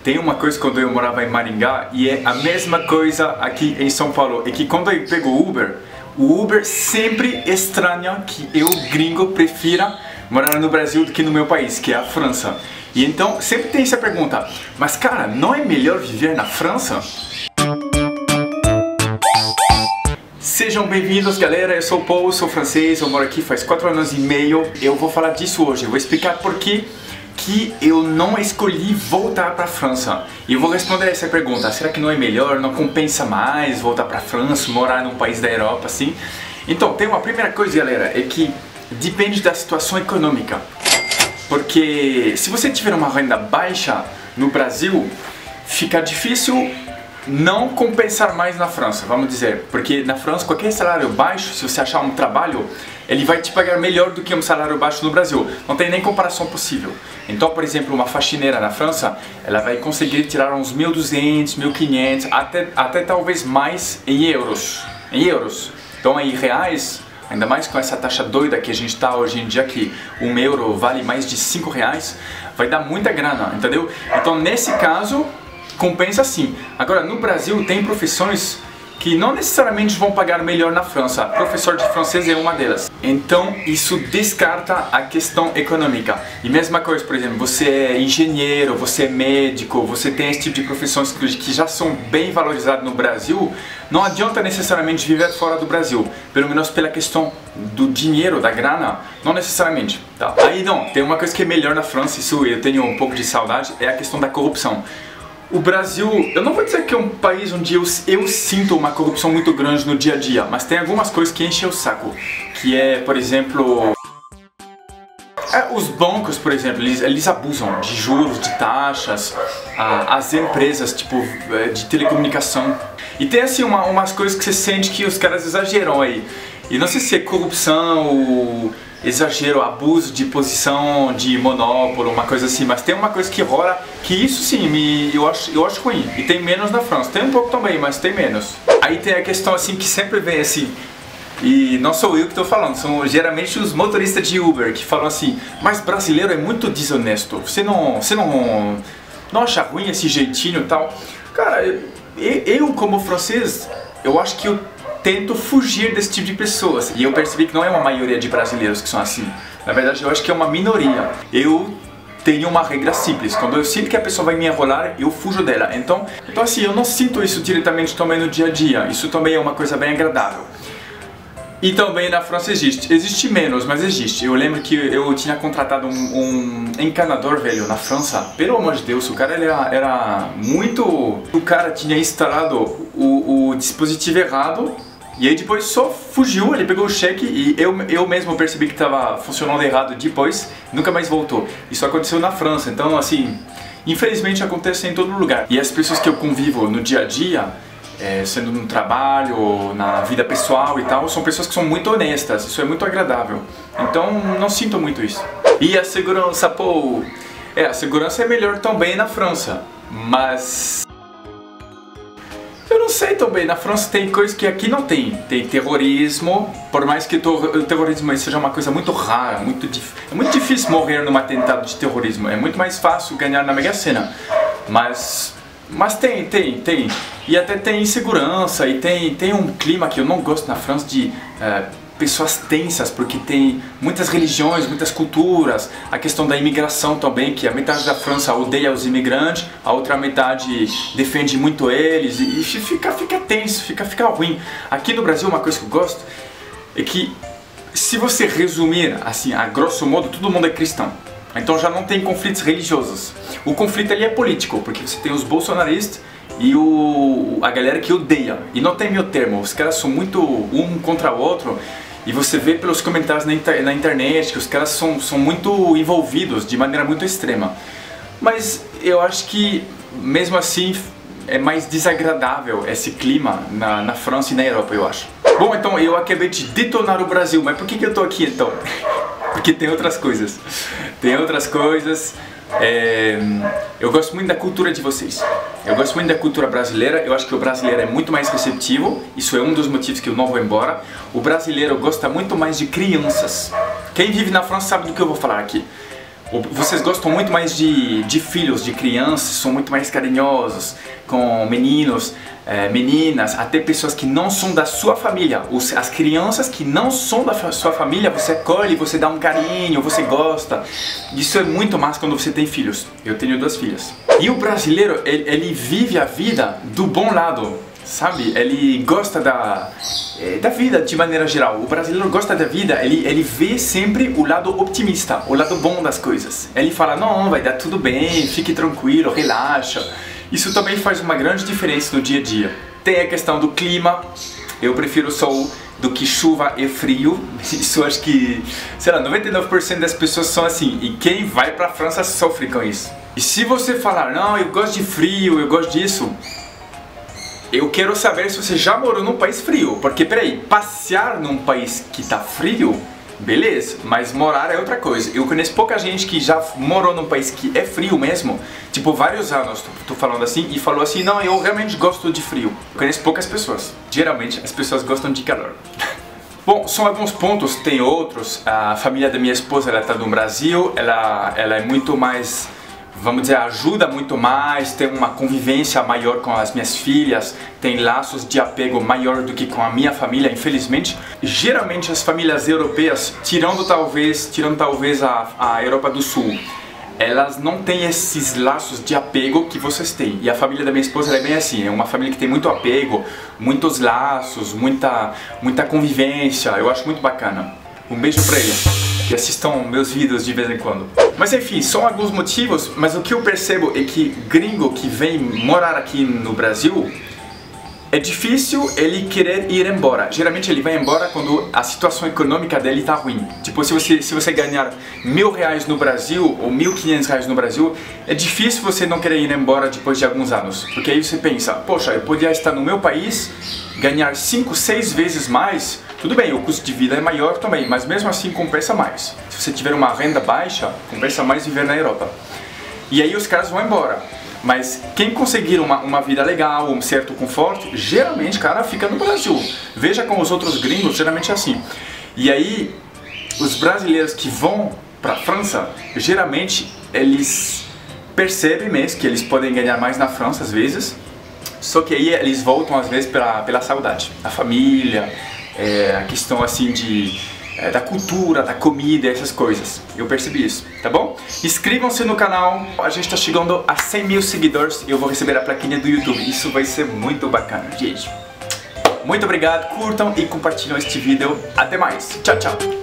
Tem uma coisa quando eu morava em Maringá e é a mesma coisa aqui em São Paulo, é que quando eu pego o Uber sempre estranha que eu, gringo, prefira morar no Brasil do que no meu país, que é a França. E então sempre tem essa pergunta, mas cara, não é melhor viver na França? Sejam bem-vindos, galera, eu sou o Paul, sou francês, eu moro aqui faz 4 anos e meio. Eu vou falar disso hoje, eu vou explicar por que eu não escolhi voltar para a França. E eu vou responder essa pergunta, será que não é melhor, não compensa mais voltar para a França, morar num país da Europa assim? Então, tem uma primeira coisa, galera, é que depende da situação econômica. Porque se você tiver uma renda baixa no Brasil, fica difícil não compensar mais na França, vamos dizer. Porque na França, qualquer salário baixo, se você achar um trabalho, ele vai te pagar melhor do que um salário baixo no Brasil. Não tem nem comparação possível. Então, por exemplo, uma faxineira na França, ela vai conseguir tirar uns 1.200, 1.500, até talvez mais em euros. Então, em reais, ainda mais com essa taxa doida que a gente está hoje em dia, que 1 euro vale mais de 5 reais, vai dar muita grana, entendeu? Então, nesse caso, compensa sim. Agora, no Brasil tem profissões que não necessariamente vão pagar melhor na França. Professor de francês é uma delas. Então, isso descarta a questão econômica. E mesma coisa, por exemplo, você é engenheiro, você é médico, você tem esse tipo de profissões que já são bem valorizadas no Brasil, não adianta necessariamente viver fora do Brasil. Pelo menos pela questão do dinheiro, da grana, não necessariamente. Tá? Aí não, tem uma coisa que é melhor na França, isso eu tenho um pouco de saudade, é a questão da corrupção. O Brasil, eu não vou dizer que é um país onde eu sinto uma corrupção muito grande no dia a dia, mas tem algumas coisas que enchem o saco, que é, por exemplo, os bancos, por exemplo, eles abusam de juros, de taxas, as empresas, tipo, de telecomunicação. E tem assim umas coisas que você sente que os caras exageram aí. E não sei se é corrupção, exagero, abuso de posição de monopólio, uma coisa assim, mas tem uma coisa que rola que isso sim, eu acho ruim. E tem menos na França, tem um pouco também, mas tem menos. Aí tem a questão assim que sempre vem assim, e não sou eu que estou falando, são geralmente os motoristas de Uber que falam assim, mas brasileiro é muito desonesto, você não acha ruim esse jeitinho e tal? Cara, eu como francês, eu acho que eu tento fugir desse tipo de pessoas. E eu percebi que não é uma maioria de brasileiros que são assim. Na verdade, eu acho que é uma minoria. Eu tenho uma regra simples. Quando eu sinto que a pessoa vai me enrolar, eu fujo dela. Então assim, eu não sinto isso diretamente também no dia a dia. Isso também é uma coisa bem agradável. E também na França existe menos, mas existe. Eu lembro que eu tinha contratado um encanador velho na França. Pelo amor de Deus, o cara era muito... O cara tinha instalado o dispositivo errado e aí depois só fugiu, ele pegou o cheque e eu mesmo percebi que estava funcionando errado depois, nunca mais voltou. Isso aconteceu na França, então assim, infelizmente acontece em todo lugar. E as pessoas que eu convivo no dia a dia, sendo no trabalho, na vida pessoal e tal, são pessoas que são muito honestas, isso é muito agradável. Então não sinto muito isso. E a segurança, pô... a segurança é melhor também na França, mas... eu não sei também, na França tem coisas que aqui não tem. Tem terrorismo, por mais que o terrorismo seja uma coisa muito rara, é muito difícil morrer num atentado de terrorismo, é muito mais fácil ganhar na Mega Sena. Mas tem. E até tem insegurança, e tem um clima que eu não gosto na França de pessoas tensas, porque tem muitas religiões, muitas culturas, a questão da imigração também, que a metade da França odeia os imigrantes, a outra metade defende muito eles, e fica tenso, fica ruim. Aqui no Brasil uma coisa que eu gosto é que, se você resumir assim, a grosso modo, todo mundo é cristão. Então já não tem conflitos religiosos. O conflito ali é político, porque você tem os bolsonaristas e a galera que odeia. E não tem meio termo, os caras são muito um contra o outro. E você vê pelos comentários na internet que os caras são muito envolvidos de maneira muito extrema. Mas eu acho que, mesmo assim, é mais desagradável esse clima na França e na Europa, eu acho. Bom, então eu acabei de detonar o Brasil, mas por que eu tô aqui então? Porque tem outras coisas. Eu gosto muito da cultura de vocês. Eu gosto muito da cultura brasileira. Eu acho que o brasileiro é muito mais receptivo. Isso é um dos motivos que eu não vou embora. O brasileiro gosta muito mais de crianças. Quem vive na França sabe do que eu vou falar aqui. Vocês gostam muito mais de filhos, de crianças, são muito mais carinhosos com meninos, meninas, até pessoas que não são da sua família. As crianças que não são da sua família, você acolhe, você dá um carinho, você gosta. Isso é muito mais quando você tem filhos. Eu tenho 2 filhas. E o brasileiro, ele vive a vida do bom lado, sabe? Ele gosta da vida de maneira geral. O brasileiro gosta da vida, ele vê sempre o lado otimista, o lado bom das coisas. Ele fala, não, vai dar tudo bem, fique tranquilo, relaxa. Isso também faz uma grande diferença no dia a dia. Tem a questão do clima, eu prefiro sol do que chuva e frio. Isso acho que, sei lá, 99% das pessoas são assim. E quem vai pra França sofre com isso. E se você falar, não, eu gosto de frio, eu gosto disso, eu quero saber se você já morou num país frio. Porque, peraí, passear num país que tá frio, beleza, mas morar é outra coisa. Eu conheço pouca gente que já morou num país que é frio mesmo, tipo vários anos, tô falando assim, e falou assim, não, eu realmente gosto de frio. Eu conheço poucas pessoas. Geralmente as pessoas gostam de calor. Bom, são alguns pontos, tem outros. A família da minha esposa, ela tá no Brasil, ela é muito mais, vamos dizer, ajuda muito mais, tem uma convivência maior com as minhas filhas, tem laços de apego maior do que com a minha família, infelizmente. Geralmente as famílias europeias, tirando talvez a Europa do Sul, elas não têm esses laços de apego que vocês têm. E a família da minha esposa ela é bem assim, é uma família que tem muito apego, muitos laços, muita convivência, eu acho muito bacana. Um beijo pra eles, que assistam meus vídeos de vez em quando. Mas enfim, são alguns motivos, mas o que eu percebo é que gringo que vem morar aqui no Brasil, é difícil ele querer ir embora. Geralmente ele vai embora quando a situação econômica dele tá ruim. Tipo, se você ganhar R$1.000 no Brasil ou R$1.500 no Brasil, é difícil você não querer ir embora depois de alguns anos. Porque aí você pensa, poxa, eu podia estar no meu país, ganhar 5, 6 vezes mais. Tudo bem, o custo de vida é maior também, mas mesmo assim compensa mais. Se você tiver uma renda baixa, compensa mais viver na Europa. E aí os caras vão embora. Mas quem conseguir uma vida legal, um certo conforto, geralmente, cara, fica no Brasil. Veja com os outros gringos, geralmente é assim. E aí, os brasileiros que vão pra França, geralmente, eles percebem mesmo que eles podem ganhar mais na França, às vezes. Só que aí eles voltam, às vezes, pela saudade. A família, a questão, assim, da cultura, da comida, essas coisas. Eu percebi isso, tá bom? Inscrevam-se no canal, a gente tá chegando a 100 mil seguidores e eu vou receber a plaquinha do YouTube. Isso vai ser muito bacana, gente. Muito obrigado, curtam e compartilham este vídeo. Até mais, tchau, tchau!